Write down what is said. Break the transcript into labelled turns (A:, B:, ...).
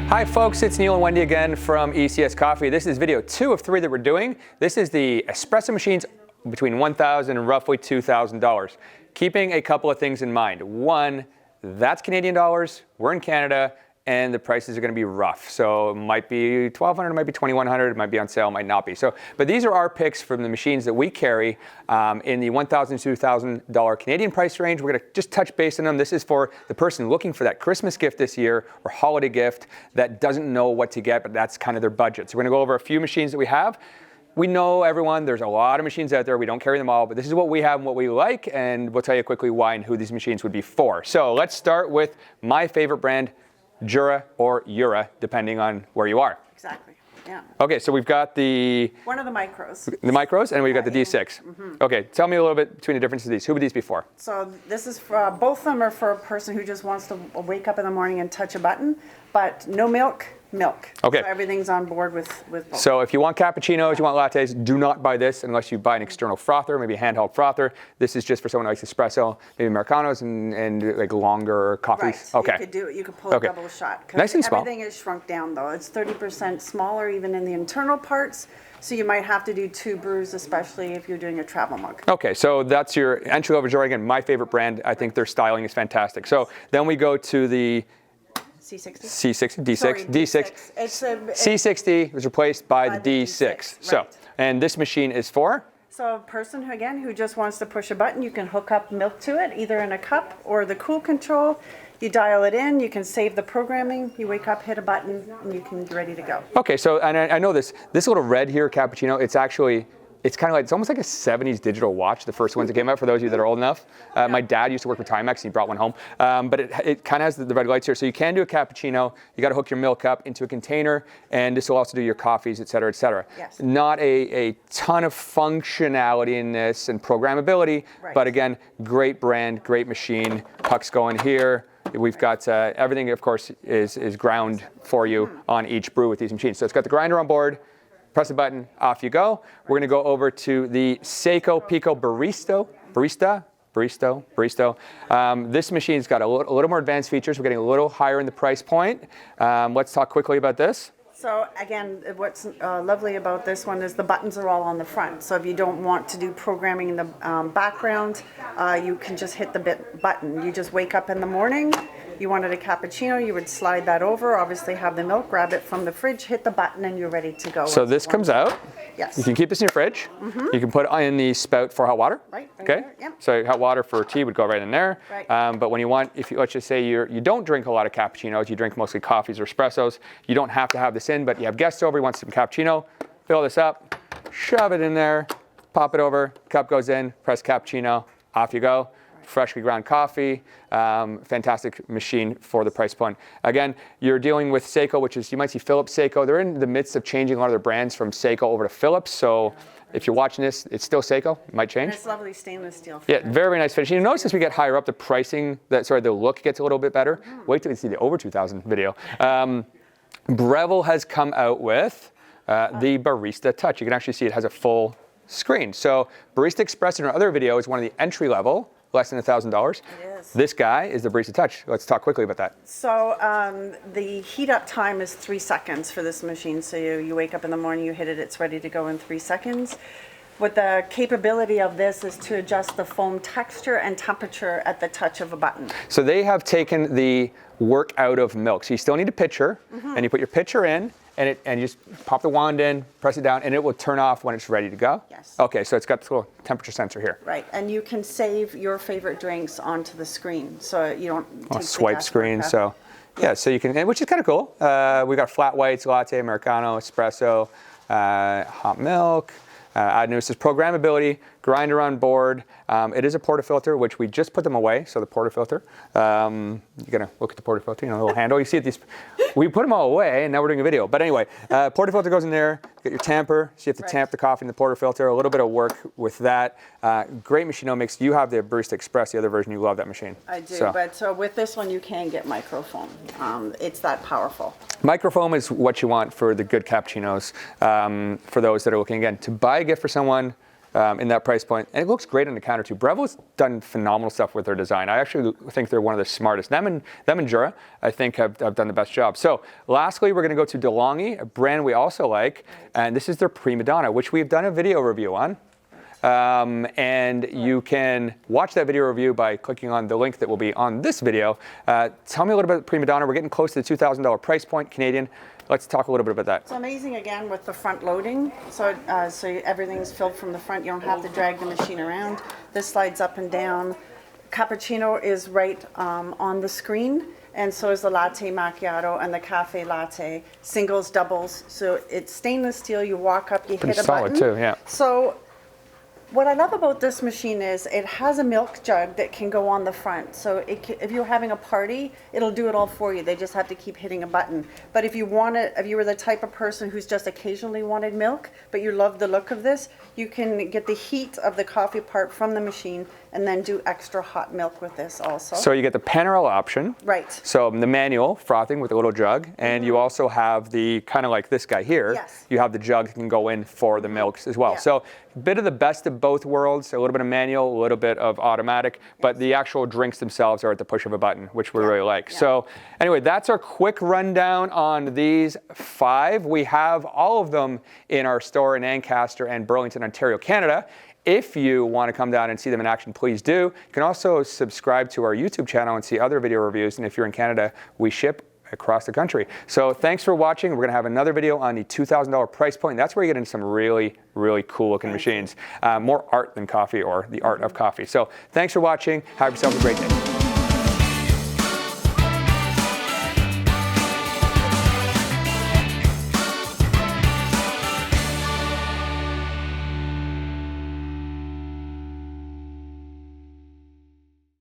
A: Hi folks, it's Neil and Wendy again from ECS Coffee. This is video 2 of 3 that we're doing. This is the espresso machines between $1,000 and roughly $2,000. Keeping a couple of things in mind. One, that's Canadian dollars, we're in Canada, and the prices are going to be rough. So it might be $1,200, it might be $2,100, it might be on sale, it might not be. But these are our picks from the machines that we carry in the $1,000 to $2,000 Canadian price range. We're going to just touch base on them. This is for the person looking for that Christmas gift this year or holiday gift that doesn't know what to get, but that's kind of their budget. So we're going to go over a few machines that we have. We know everyone, there's a lot of machines out there. We don't carry them all, but this is what we have and what we like, and we'll tell you quickly why and who these machines would be for. So let's start with my favorite brand, Jura or Jura, depending on where you are.
B: Exactly, yeah.
A: Okay, so we've got
B: one of the micros.
A: The micros, and we've got the D6.
B: Mm-hmm.
A: Okay, tell me a little bit between the differences of these. Who would these be for?
B: So this is for, both of them are for a person who just wants to wake up in the morning and touch a button, but no milk.
A: Okay.
B: So everything's on board with both.
A: So if you want cappuccinos, you want lattes, do not buy this unless you buy an external frother, maybe a handheld frother. This is just for someone who likes espresso, maybe Americanos and like longer coffees.
B: Right.
A: Okay.
B: You could do it. You could pull a double shot.
A: Nice and small.
B: Everything is shrunk down though. It's 30% smaller even in the internal parts. So you might have to do 2 brews, especially if you're doing a travel mug.
A: Okay, so that's your entry-level Jura. Again, my favorite brand. I think their styling is fantastic. So then we go to the
B: C60?
A: D6.
B: Sorry,
A: D6. C60 was replaced by the D6.
B: Right.
A: So, and this machine is for?
B: So a person who just wants to push a button, you can hook up milk to it, either in a cup or the cool control. You dial it in, you can save the programming, you wake up, hit a button, and you can be ready to go.
A: Okay, so and I know this little red here, cappuccino, it's kind of like, it's almost like a 70s digital watch, the first ones that came out, for those of you that are old enough. My dad used to work with Timex and he brought one home. But it kind of has the red lights here. So you can do a cappuccino, you got to hook your milk up into a container, and this will also do your coffees, et cetera, et cetera.
B: Yes.
A: Not a ton of functionality in this and programmability, but again, great brand, great machine, pucks going here. We've got everything, of course, is ground for you on each brew with these machines. So it's got the grinder on board. Press the button, off you go. We're going to go over to the Seiko Pico Barista. This machine's got a little more advanced features. We're getting a little higher in the price point. Let's talk quickly about this.
B: So again, what's lovely about this one is the buttons are all on the front. So if you don't want to do programming in the background, you can just hit the button. You just wake up in the morning, you wanted a cappuccino, you would slide that over, obviously have the milk, grab it from the fridge, hit the button, and you're ready to go.
A: So this comes out.
B: Yes.
A: You can keep this in your fridge. Mm-hmm. You can put it in the spout for hot water.
B: Right.
A: Okay.
B: There, yep.
A: So hot water for tea would go right in there.
B: Right.
A: But when you want, let's just say you don't drink a lot of cappuccinos, you drink mostly coffees or espressos, you don't have to have this in, but you have guests over, you want some cappuccino, fill this up, shove it in there, pop it over, cup goes in, press cappuccino, off you go. Freshly ground coffee, fantastic machine for the price point. Again, you're dealing with Seiko, which is, you might see Philips Seiko. They're in the midst of changing a lot of their brands from Seiko over to Philips. So if you're watching this, it's still Seiko. It might change.
B: And it's lovely stainless steel.
A: Yeah, very, very nice finish. You notice as we get higher up, the pricing, the look gets a little bit better. Wait till you see the over 2000 video. Breville has come out with the Barista Touch. You can actually see it has a full screen. So Barista Express in our other video is one of the entry level, less than $1,000.
B: It is.
A: This guy is the Barista Touch. Let's talk quickly about that.
B: So the heat up time is 3 seconds for this machine. So you wake up in the morning, you hit it, it's ready to go in 3 seconds. What the capability of this is to adjust the foam texture and temperature at the touch of a button.
A: So they have taken the work out of milk. So you still need a pitcher, and you put your pitcher in, and you just pop the wand in, press it down, and it will turn off when it's ready to go?
B: Yes.
A: Okay, so it's got this little temperature sensor here.
B: Right, and you can save your favorite drinks onto the screen, so you don't take
A: Swipe screen, so yeah, so you can, which is kind of cool. We got flat whites, latte, Americano, espresso, hot milk. Add new, this is programmability, grinder on board. It is a portafilter, which we just put them away. So the portafilter, you're gonna look at the portafilter, you know, the little handle. You see it, these, we put them all away, and now we're doing a video. But anyway, portafilter goes in there. Get your tamper. So you have to tamp the coffee in the portafilter. A little bit of work with that. Great machinomics. You have the Barista Express, the other version. You love that machine.
B: I do, but with this one, you can get microfoam. It's that powerful.
A: Microfoam is what you want for the good cappuccinos. For those that are looking, again, to buy a gift for someone, in that price point. And it looks great on the counter too. Breville's done phenomenal stuff with their design. I actually think they're one of the smartest. Them and Jura, I think, have done the best job. So lastly, we're going to go to DeLonghi, a brand we also like. And this is their Premadonna, which we've done a video review on. And you can watch that video review by clicking on the link that will be on this video. Tell me a little bit about Premadonna. We're getting close to the $2,000 price point, Canadian. Let's talk a little bit about that.
B: It's amazing again with the front loading. So everything's filled from the front. You don't have to drag the machine around. This slides up and down. Cappuccino is right on the screen. And so is the latte macchiato and the cafe latte, singles, doubles. So it's stainless steel. You walk up, you hit a button.
A: Pretty solid too, yeah.
B: So what I love about this machine is it has a milk jug that can go on the front. So if you're having a party, it'll do it all for you. They just have to keep hitting a button. But if you were the type of person who's just occasionally wanted milk, but you love the look of this, you can get the heat of the coffee part from the machine and then do extra hot milk with this also.
A: So you get the panorel option.
B: Right.
A: So the manual frothing with a little jug, and you also have the kind of like this guy here.
B: Yes.
A: You have the jug that can go in for the milks as well.
B: Yeah.
A: So a bit of the best of both worlds, a little bit of manual, a little bit of automatic, but the actual drinks themselves are at the push of a button, which we really like.
B: Yeah.
A: So anyway, that's our quick rundown on these 5. We have all of them in our store in Ancaster and Burlington, Ontario, Canada. If you want to come down and see them in action, please do. You can also subscribe to our YouTube channel and see other video reviews. And if you're in Canada, we ship across the country. So thanks for watching. We're going to have another video on the $2,000 price point. That's where you get into some really, really cool looking machines. More art than coffee, or the art of coffee. So thanks for watching. Have yourself a great day.